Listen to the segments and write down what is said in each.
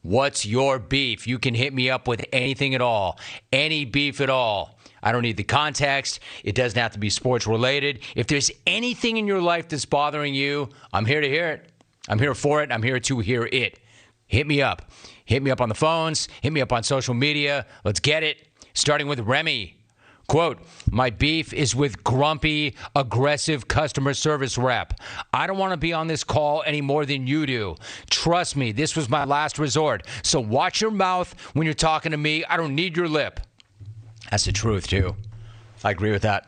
What's your beef? You can hit me up with anything at all. Any beef at all. I don't need the context. It doesn't have to be sports related. If there's anything in your life that's bothering you, I'm here to hear it. I'm here for it. I'm here to hear it. Hit me up. Hit me up on the phones. Hit me up on social media. Let's get it. Starting with Remy. Quote, my beef is with grumpy, aggressive customer service rep. I don't want to be on this call any more than you do. Trust me, this was my last resort. So watch your mouth when you're talking to me. I don't need your lip. That's the truth, too. I agree with that.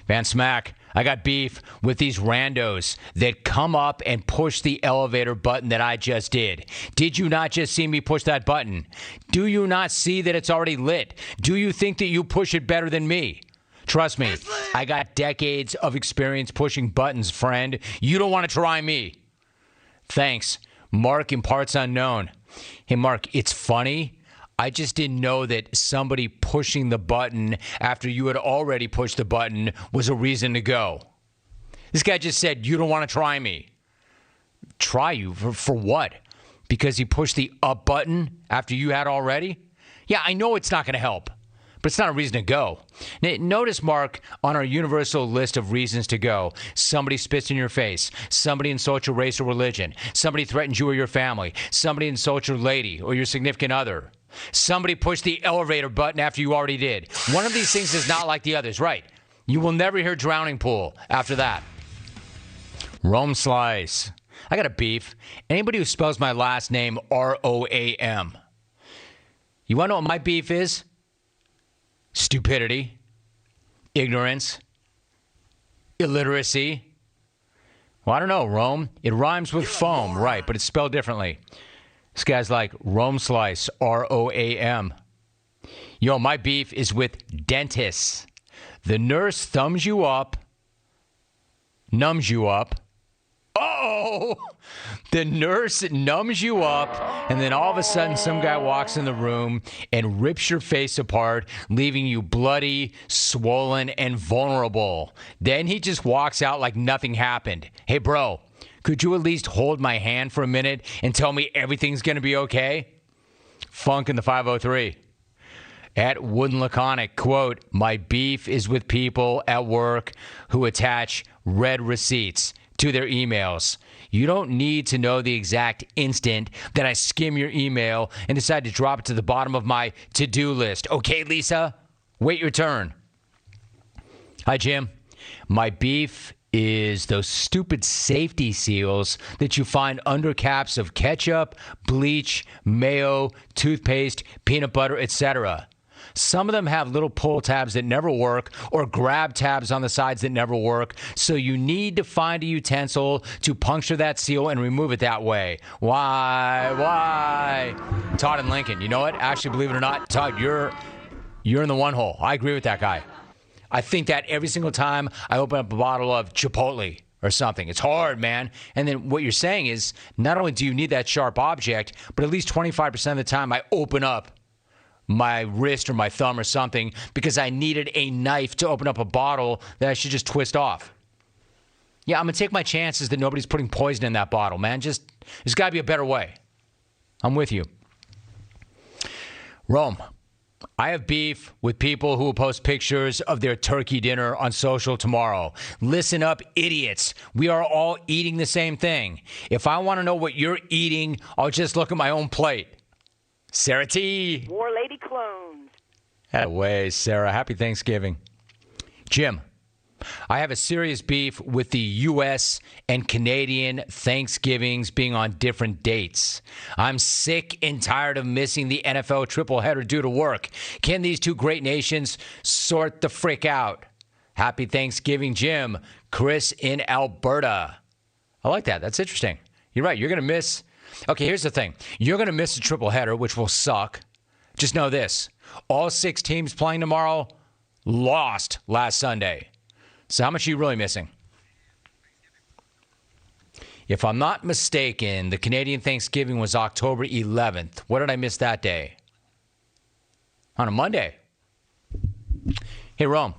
Van Smack, I got beef with these randos that come up and push the elevator button that I just did. Did you not just see me push that button? Do you not see that it's already lit? Do you think that you push it better than me? Trust me, I got decades of experience pushing buttons, friend. You don't want to try me. Thanks. Mark in Parts Unknown. Hey, Mark, it's funny. I just didn't know that somebody pushing the button after you had already pushed the button was a reason to go. This guy just said, you don't want to try me. Try you? For what? Because he pushed the up button after you had already? Yeah, I know it's not going to help, but it's not a reason to go. Now, notice, Mark, on our universal list of reasons to go, somebody spits in your face, somebody insults your race or religion, somebody threatens you or your family, somebody insults your lady or your significant other. Somebody pushed the elevator button after you already did. One of these things is not like the others, right? You will never hear drowning pool after that. Rome Slice. I got a beef. Anybody who spells my last name R-O-A-M. You want to know what my beef is? Stupidity. Ignorance. Illiteracy. Well, I don't know, Rome. It rhymes with foam, right, but it's spelled differently. This guy's like Rome Slice, R-O-A-M. Yo, my beef is with dentists. The nurse thumbs you up, numbs you up. Oh! The nurse numbs you up, and then all of a sudden some guy walks in the room and rips your face apart, leaving you bloody, swollen, and vulnerable. Then he just walks out like nothing happened. Hey, bro. Could you at least hold my hand for a minute and tell me everything's going to be okay? Funk in the 503. At Wooden Laconic, quote, my beef is with people at work who attach red receipts to their emails. You don't need to know the exact instant that I skim your email and decide to drop it to the bottom of my to-do list. Okay, Lisa? Wait your turn. Hi, Jim. My beef is those stupid safety seals that you find under caps of ketchup, bleach, mayo, toothpaste, peanut butter, etc. Some of them have little pull tabs that never work or grab tabs on the sides that never work, so you need to find a utensil to puncture that seal and remove it that way. Why? Todd and Lincoln, you know what? Actually, believe it or not, Todd, you're in the one hole. I agree with that guy. I think that every single time I open up a bottle of Chipotle or something. It's hard, man. And then what you're saying is not only do you need that sharp object, but at least 25% of the time I open up my wrist or my thumb or something because I needed a knife to open up a bottle that I should just twist off. Yeah, I'm going to take my chances that nobody's putting poison in that bottle, man. There's got to be a better way. I'm with you. Rome. I have beef with people who will post pictures of their turkey dinner on social tomorrow. Listen up, idiots. We are all eating the same thing. If I want to know what you're eating, I'll just look at my own plate. Sarah T. War lady clones. Way, Sarah. Happy Thanksgiving. Jim. I have a serious beef with the U.S. and Canadian Thanksgivings being on different dates. I'm sick and tired of missing the NFL tripleheader due to work. Can these two great nations sort the frick out? Happy Thanksgiving, Jim. Chris in Alberta. I like that. That's interesting. You're right. You're going to miss. Okay, here's the thing. You're going to miss the tripleheader, which will suck. Just know this. All 6 teams playing tomorrow lost last Sunday. So how much are you really missing? If I'm not mistaken, the Canadian Thanksgiving was October 11th. What did I miss that day? On a Monday. Hey, Rome.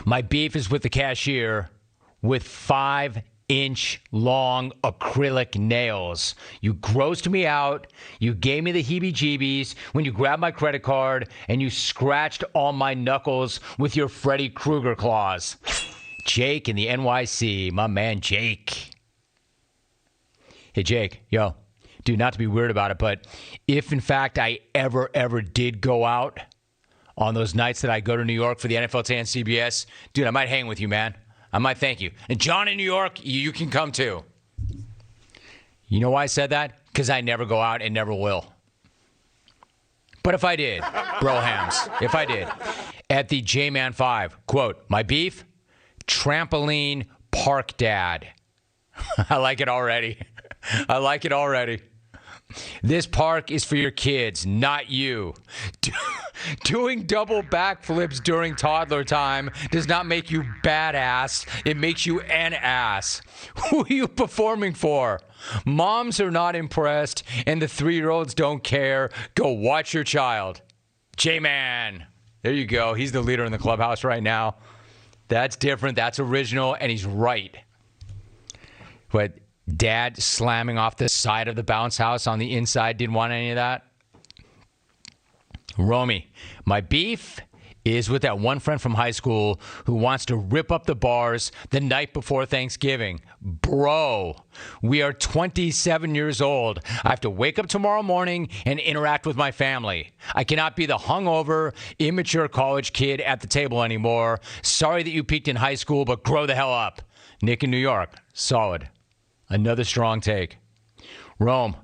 My beef is with the cashier with 5 inch long acrylic nails. You grossed me out. You gave me the heebie-jeebies when you grabbed my credit card and you scratched all my knuckles with your Freddy Krueger claws. Jake in the NYC, my man Jake. Hey, Jake, yo, dude, not to be weird about it, but if in fact I ever did go out on those nights that I go to New York for the NFL 10 CBS, dude, I might hang with you, man. I might thank you. And John in New York, you can come too. You know why I said that? Because I never go out and never will. But if I did, brohams, if I did, at the J-Man 5, quote, my beef, trampoline park dad. I like it already. I like it already. This park is for your kids, not you. Doing double backflips during toddler time does not make you badass. It makes you an ass. Who are you performing for? Moms are not impressed, and the 3-year-olds don't care. Go watch your child. J-Man. There you go. He's the leader in the clubhouse right now. That's different. That's original, and he's right. But Dad slamming off the side of the bounce house on the inside didn't want any of that. Remy, my beef is with that one friend from high school who wants to rip up the bars the night before Thanksgiving. Bro, we are 27 years old. I have to wake up tomorrow morning and interact with my family. I cannot be the hungover, immature college kid at the table anymore. Sorry that you peaked in high school, but grow the hell up. Nick in New York, solid. Another strong take. Rome,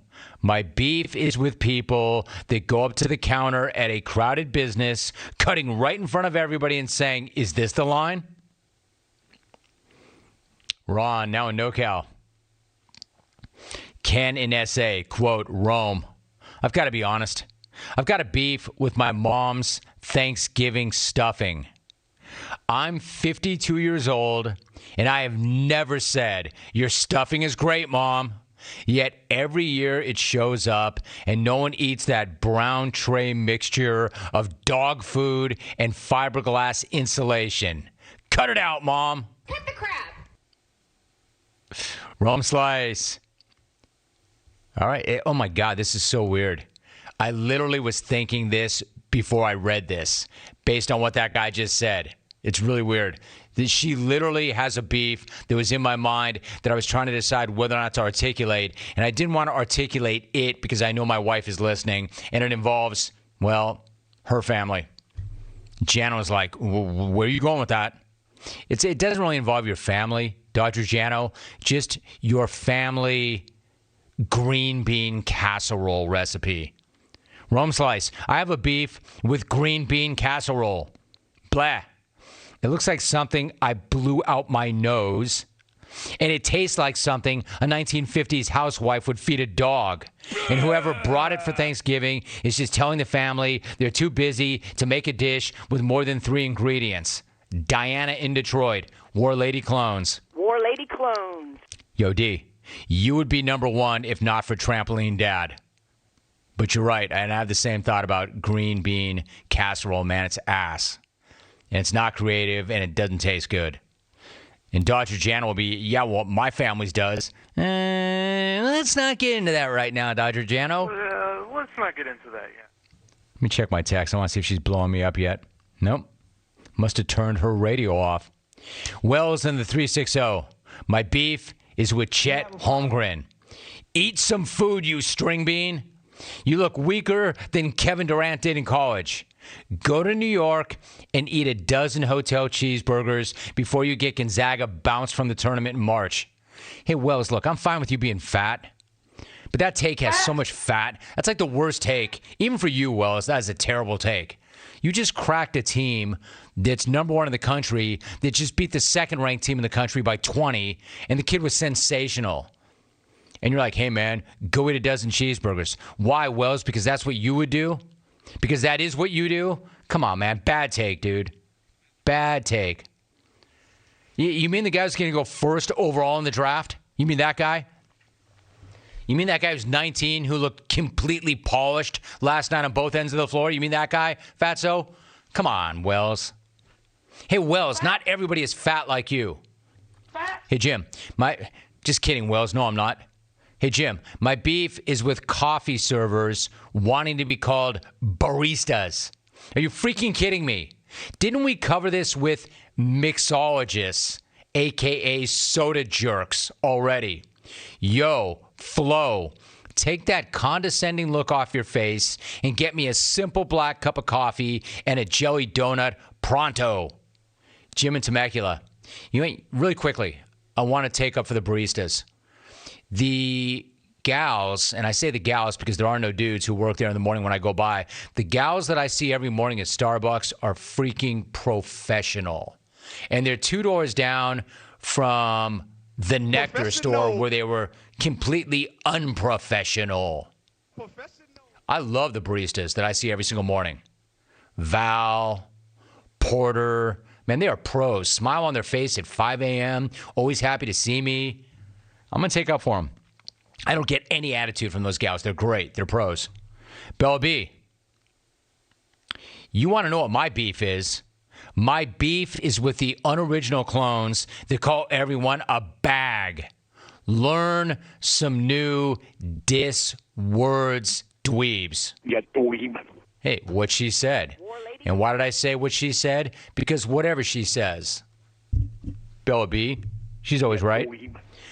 my beef is with people that go up to the counter at a crowded business, cutting right in front of everybody and saying, is this the line? Ron, now in Nocal. Ken in SA, quote, Rome, I've got to be honest. I've got a beef with my mom's Thanksgiving stuffing. I'm 52 years old, and I have never said, your stuffing is great, Mom. Yet every year it shows up, and no one eats that brown tray mixture of dog food and fiberglass insulation. Cut it out, Mom. Cut the crap. Rome slice. All right. Oh, my God. This is so weird. I literally was thinking this before I read this, based on what that guy just said. It's really weird. She literally has a beef that was in my mind that I was trying to decide whether or not to articulate. And I didn't want to articulate it because I know my wife is listening. And it involves, well, her family. Jana was like, where are you going with that? It doesn't really involve your family, Dr. Jano. Just your family green bean casserole recipe. Rome slice. I have a beef with green bean casserole. Blah. It looks like something I blew out my nose, and it tastes like something a 1950s housewife would feed a dog. And whoever brought it for Thanksgiving is just telling the family they're too busy to make a dish with more than 3 ingredients. Diana in Detroit, War Lady Clones. War Lady Clones. Yo, D, you would be number 1 if not for Trampoline Dad. But you're right, and I have the same thought about green bean casserole, man. It's ass. And it's not creative, and it doesn't taste good. And Dr. Jan will be, yeah, well, my family's does. Let's not get into that right now, Dr. Jano. Let's not get into that yet. Let me check my text. I want to see if she's blowing me up yet. Nope. Must have turned her radio off. Wells in the 360. My beef is with Chet Holmgren. Eat some food, you string bean. You look weaker than Kevin Durant did in college. Go to New York and eat a dozen hotel cheeseburgers before you get Gonzaga bounced from the tournament in March. Hey, Wells, look, I'm fine with you being fat, but that take has so much fat. That's like the worst take. Even for you, Wells, that is a terrible take. You just cracked a team that's number 1 in the country that just beat the second-ranked team in the country by 20, and the kid was sensational. And you're like, hey, man, go eat a dozen cheeseburgers. Why, Wells? Because that's what you would do? Because that is what you do? Come on, man. Bad take, dude. Bad take. You mean the guy who's going to go first overall in the draft? You mean that guy? You mean that guy who's 19 who looked completely polished last night on both ends of the floor? You mean that guy, Fatso? Come on, Wells. Hey, Wells, not everybody is fat like you. Hey, Jim, just kidding, Wells. No, I'm not. Hey, Jim, my beef is with coffee servers wanting to be called baristas. Are you freaking kidding me? Didn't we cover this with mixologists, a.k.a. soda jerks, already? Yo, Flo, take that condescending look off your face and get me a simple black cup of coffee and a jelly donut pronto. Jim in Temecula. Really quickly, I want to take up for the baristas. The gals, and I say the gals because there are no dudes who work there in the morning when I go by. The gals that I see every morning at Starbucks are freaking professional. And they're 2 doors down from the Nectar store where they were completely unprofessional. I love the baristas that I see every single morning. Val, Porter, man, they are pros. Smile on their face at 5 a.m., always happy to see me. I'm going to take up for them. I don't get any attitude from those gals. They're great. They're pros. Bella B, you want to know what my beef is? My beef is with the unoriginal clones that call everyone a bag. Learn some new diss words, dweebs. Yeah, dweeb. Hey, what she said. And why did I say what she said? Because whatever she says. Bella B, she's always right.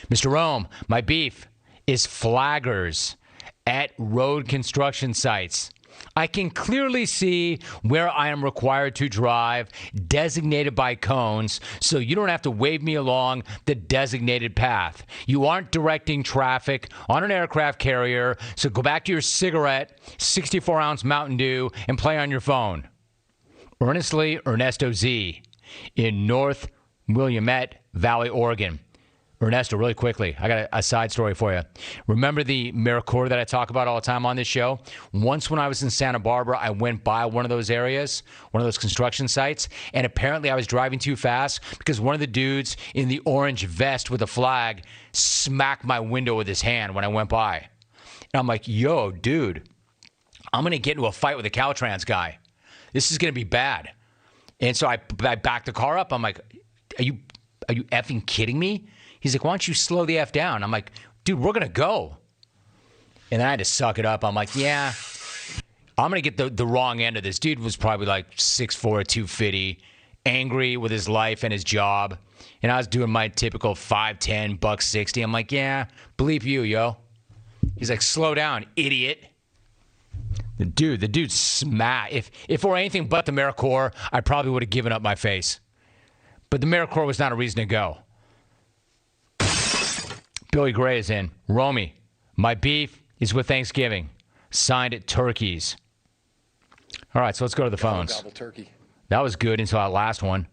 Mr. Rome, my beef is flaggers at road construction sites. I can clearly see where I am required to drive, designated by cones, so you don't have to wave me along the designated path. You aren't directing traffic on an aircraft carrier, so go back to your cigarette, 64-ounce Mountain Dew, and play on your phone. Earnestly, Ernesto Z. in North Willamette Valley, Oregon. Ernesto, really quickly, I got a side story for you. Remember the Maricourt that I talk about all the time on this show? Once when I was in Santa Barbara, I went by one of those areas, one of those construction sites, and apparently I was driving too fast because one of the dudes in the orange vest with a flag smacked my window with his hand when I went by. And I'm like, yo, dude, I'm going to get into a fight with a Caltrans guy. This is going to be bad. And so I backed the car up. I'm like, are you effing kidding me? He's like, why don't you slow the F down? I'm like, dude, we're going to go. And then I had to suck it up. I'm like, yeah, I'm going to get the wrong end of this. Dude was probably like 6'4", 250, angry with his life and his job. And I was doing my typical 5'10", $160. I'm like, yeah, bleep you, yo. He's like, slow down, idiot. The dude smacked. If it were anything but the Maricourt, I probably would have given up my face. But the Maricourt was not a reason to go. Billy Gray is in. Romy, my beef is with Thanksgiving. Signed at Turkeys. All right, so let's go to the phones. Gobble turkey. That was good until that last one.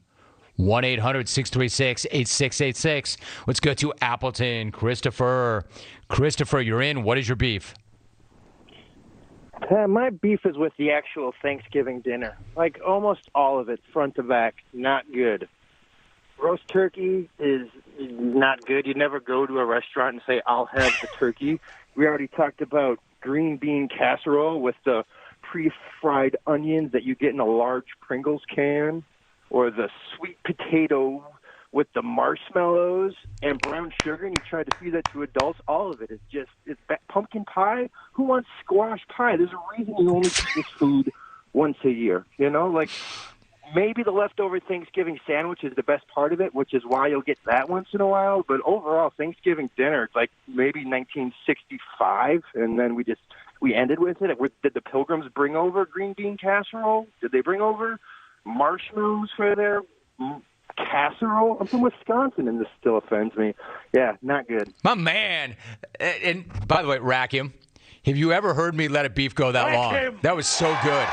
1-800-636-8686. Let's go to Appleton. Christopher, you're in. What is your beef? My beef is with the actual Thanksgiving dinner. Like, almost all of it, front to back, not good. Roast turkey is not good. You never go to a restaurant and say, I'll have the turkey. We already talked about green bean casserole with the pre-fried onions that you get in a large Pringles can, or the sweet potato with the marshmallows and brown sugar, and you try to feed that to adults. All of it is just, it's pumpkin pie. Who wants squash pie? There's a reason you only eat this food once a year, you know? Like, maybe the leftover Thanksgiving sandwich is the best part of it, which is why you'll get that once in a while. But overall, Thanksgiving dinner, it's like maybe 1965, and then we ended with it. Did the Pilgrims bring over green bean casserole? Did they bring over marshmallows for their casserole? I'm from Wisconsin, and this still offends me. Yeah, not good. My man. And by the way, rack him. Have you ever heard me let a beef go that long? That was so good.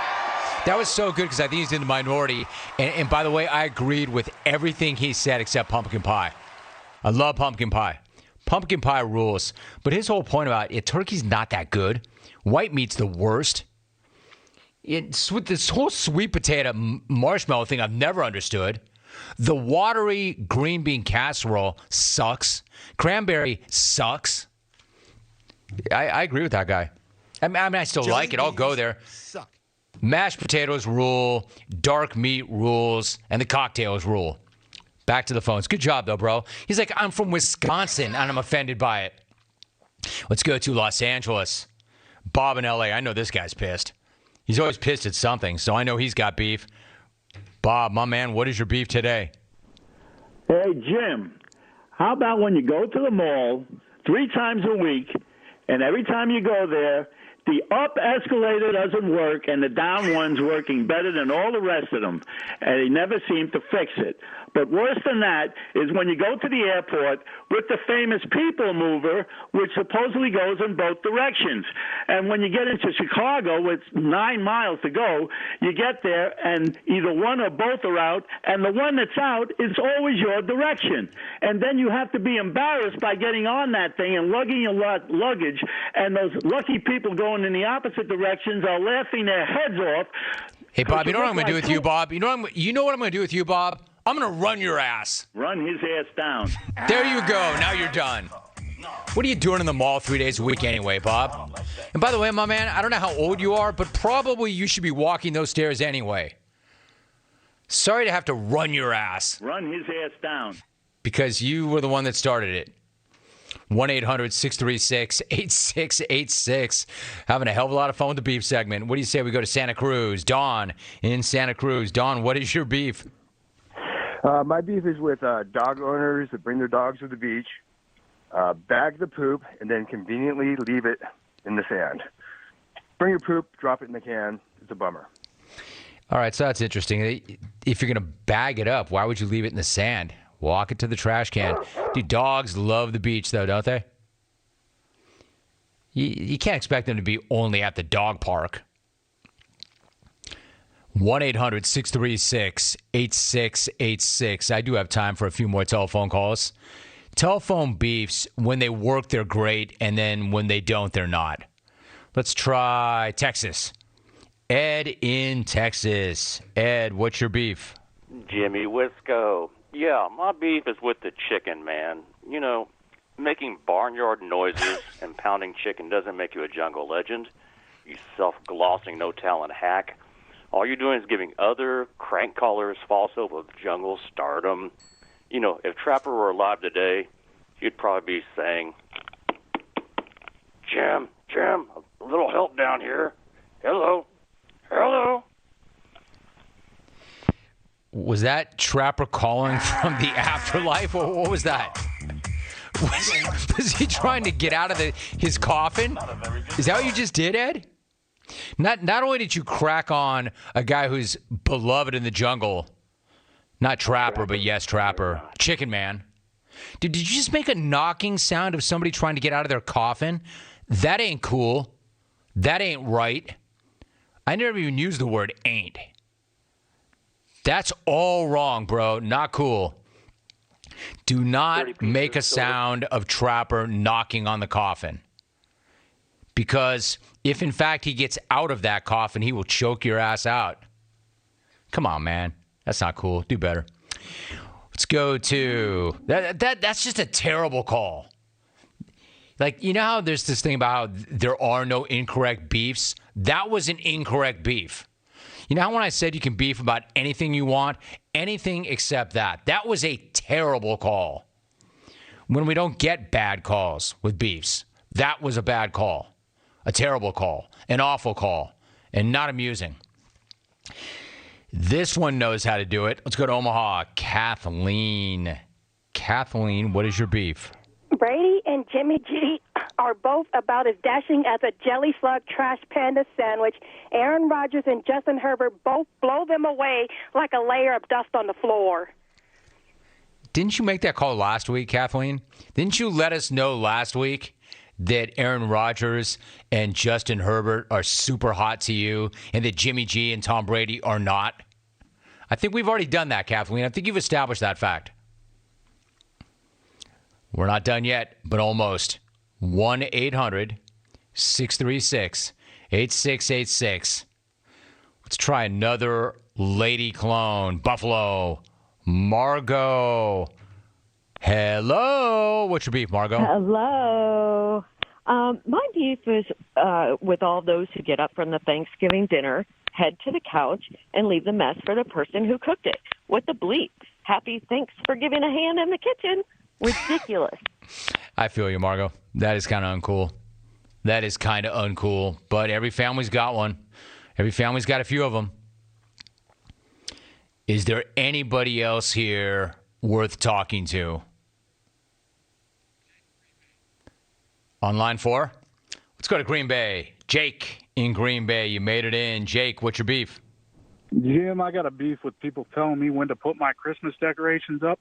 That was so good because I think he's in the minority. And by the way, I agreed with everything he said except pumpkin pie. I love pumpkin pie. Pumpkin pie rules. But his whole point about it, turkey's not that good. White meat's the worst. This whole sweet potato marshmallow thing I've never understood. The watery green bean casserole sucks. Cranberry sucks. I agree with that guy. I mean, I still like it. I'll go there. Suck. Mashed potatoes rule, dark meat rules, and the cocktails rule. Back to the phones. Good job, though, bro. He's like, I'm from Wisconsin, and I'm offended by it. Let's go to Los Angeles. Bob in L.A. I know this guy's pissed. He's always pissed at something, so I know he's got beef. Bob, my man, what is your beef today? Hey, Jim, how about when you go to the mall 3 times a week, and every time you go there, the up escalator doesn't work, and the down one's working better than all the rest of them, and they never seem to fix it. But worse than that is when you go to the airport with the famous people mover, which supposedly goes in both directions. And when you get into Chicago with 9 miles to go, you get there, and either one or both are out, and the one that's out is always your direction. And then you have to be embarrassed by getting on that thing and lugging your luggage, and those lucky people going in the opposite directions are laughing their heads off. Hey, Bob, you know what I'm going to do with you, Bob? You know what I'm going to do with you, Bob? I'm going to run your ass. Run his ass down. There you go. Now you're done. What are you doing in the mall 3 days a week anyway, Bob? And by the way, my man, I don't know how old you are, but probably you should be walking those stairs anyway. Sorry to have to run your ass. Run his ass down. Because you were the one that started it. 1-800-636-8686. Having a hell of a lot of fun with the beef segment. What do you say we go to Santa Cruz? Dawn in Santa Cruz. Dawn, what is your beef? My beef is with dog owners that bring their dogs to the beach, bag the poop, and then conveniently leave it in the sand. Bring your poop, drop it in the can. It's a bummer. All right, so that's interesting. If you're going to bag it up, why would you leave it in the sand? Walk it to the trash can. Dude, dogs love the beach, though, don't they? You can't expect them to be only at the dog park. 1-800-636-8686. I do have time for a few more telephone calls. Telephone beefs, when they work, they're great, and then when they don't, they're not. Let's try Texas. Ed in Texas. Ed, what's your beef? Jimmy Wisco. Yeah, my beef is with the chicken, man. You know, making barnyard noises and pounding chicken doesn't make you a jungle legend. You self-glossing, no-talent hack. All you're doing is giving other crank callers false hope of jungle stardom. You know, if Trapper were alive today, he'd probably be saying, Jim, a little help down here. Hello. Was that Trapper calling from the afterlife? Or what was that? Was he trying to get out of his coffin? Is that what you just did, Ed? Not only did you crack on a guy who's beloved in the jungle, not Trapper, but yes, Trapper, Chicken Man. Did you just make a knocking sound of somebody trying to get out of their coffin? That ain't cool. That ain't right. I never even used the word ain't. That's all wrong, bro. Not cool. Do not make a sound of Trapper knocking on the coffin. Because if, in fact, he gets out of that coffin, he will choke your ass out. Come on, man. That's not cool. Do better. Let's go to... That's just a terrible call. Like, you know how there's this thing about how there are no incorrect beefs? That was an incorrect beef. You know how when I said you can beef about anything you want? Anything except that. That was a terrible call. When we don't get bad calls with beefs, that was a bad call. A terrible call, an awful call, and not amusing. This one knows how to do it. Let's go to Omaha. Kathleen. Kathleen, what is your beef? Brady and Jimmy G are both about as dashing as a jelly slug trash panda sandwich. Aaron Rodgers and Justin Herbert both blow them away like a layer of dust on the floor. Didn't you make that call last week, Kathleen? Didn't you let us know last week that Aaron Rodgers and Justin Herbert are super hot to you and that Jimmy G and Tom Brady are not? I think we've already done that, Kathleen. I think you've established that fact. We're not done yet, but almost. 1-800-636-8686. Let's try another lady clone. Buffalo. Margo. Hello. What's your beef, Margo? Hello. My beef is with all those who get up from the Thanksgiving dinner, head to the couch, and leave the mess for the person who cooked it. What the bleep? happy thanks for giving a hand in the kitchen. Ridiculous. I feel you, Margo. That is kind of uncool. That is kind of uncool. But every family's got one. Every family's got a few of them. Is there anybody else here worth talking to? On line 4? Let's go to Green Bay. Jake in Green Bay. You made it in. Jake, what's your beef? Jim, I got a beef with people telling me when to put my Christmas decorations up.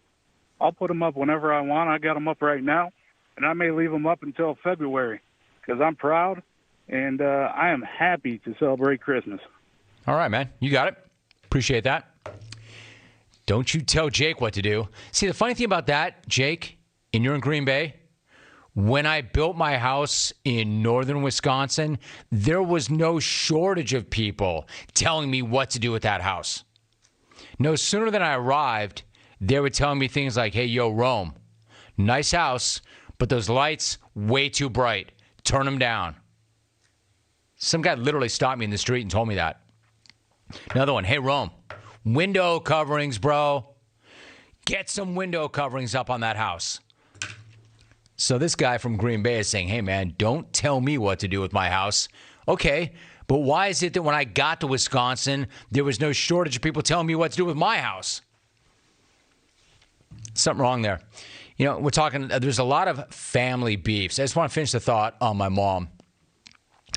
I'll put them up whenever I want. I got them up right now, and I may leave them up until February because I'm proud, and I am happy to celebrate Christmas. All right, man. You got it. Appreciate that. Don't you tell Jake what to do. See, the funny thing about that, Jake, and you're in Green Bay, when I built my house in northern Wisconsin, there was no shortage of people telling me what to do with that house. No sooner than I arrived, they were telling me things like, hey, yo, Rome, nice house, but those lights, way too bright. Turn them down. Some guy literally stopped me in the street and told me that. Another one, hey, Rome, window coverings, bro. Get some window coverings up on that house. So this guy from Green Bay is saying, hey, man, don't tell me what to do with my house. Okay, but why is it that when I got to Wisconsin, there was no shortage of people telling me what to do with my house? Something wrong there. You know, we're talking, there's a lot of family beefs. I just want to finish the thought on my mom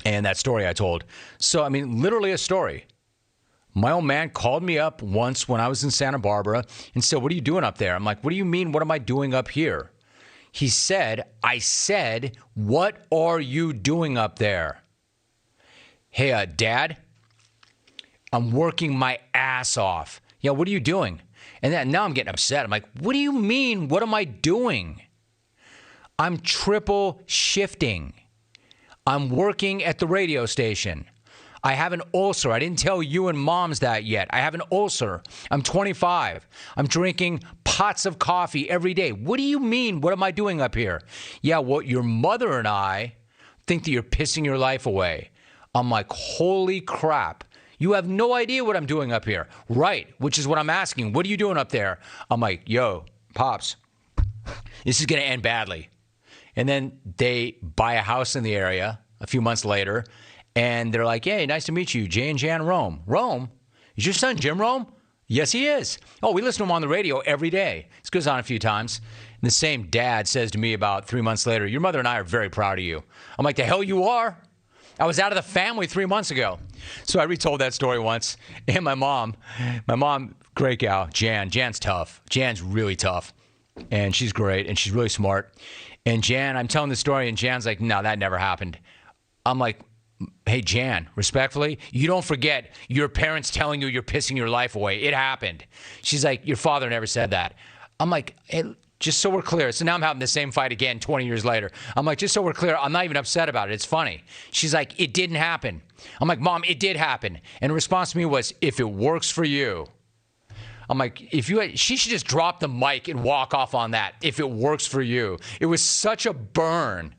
and that story I told. So, I mean, literally a story. My old man called me up once when I was in Santa Barbara and said, what are you doing up there? I'm like, what do you mean? What am I doing up here? He said, I said, what are you doing up there? Hey, Dad, I'm working my ass off. Yeah, what are you doing? And then, now I'm getting upset. I'm like, what do you mean? What am I doing? I'm triple shifting. I'm working at the radio station. I have an ulcer. I didn't tell you and moms that yet. I have an ulcer. I'm 25. I'm drinking pots of coffee every day. What do you mean? What am I doing up here? Yeah, well, your mother and I think that you're pissing your life away. I'm like, holy crap. You have no idea what I'm doing up here. Right, which is what I'm asking. What are you doing up there? I'm like, yo, Pops, this is going to end badly. And then they buy a house in the area a few months later, and they're like, hey, nice to meet you, Jay and Jan Rome. Rome? Is your son Jim Rome? Yes, he is. Oh, we listen to him on the radio every day. This goes on a few times. And the same dad says to me about 3 months later, your mother and I are very proud of you. I'm like, the hell you are? I was out of the family 3 months ago. So I retold that story once. And my mom, great gal, Jan's tough. Jan's really tough. And she's great. And she's really smart. And Jan, I'm telling the story, and Jan's like, no, that never happened. I'm like, hey, Jan, respectfully, you don't forget your parents telling you you're pissing your life away. It happened. She's like, your father never said that. I'm like, hey, just so we're clear. So now I'm having the same fight again 20 years later. I'm like, just so we're clear, I'm not even upset about it. It's funny. She's like, it didn't happen. I'm like, Mom, it did happen. And her response to me was, if it works for you. I'm like, she should just drop the mic and walk off on that. If it works for you. It was such a burn.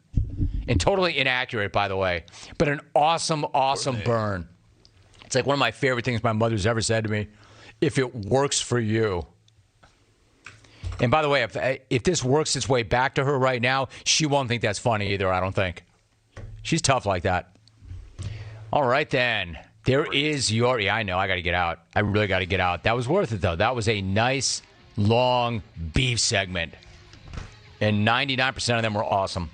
And totally inaccurate, by the way, but an awesome, awesome burn. It's like one of my favorite things my mother's ever said to me. If it works for you. And by the way, if this works its way back to her right now, she won't think that's funny either, I don't think. She's tough like that. All right, then. There is your... Yeah, I know. I got to get out. I really got to get out. That was worth it, though. That was a nice, long beef segment. And 99% of them were awesome.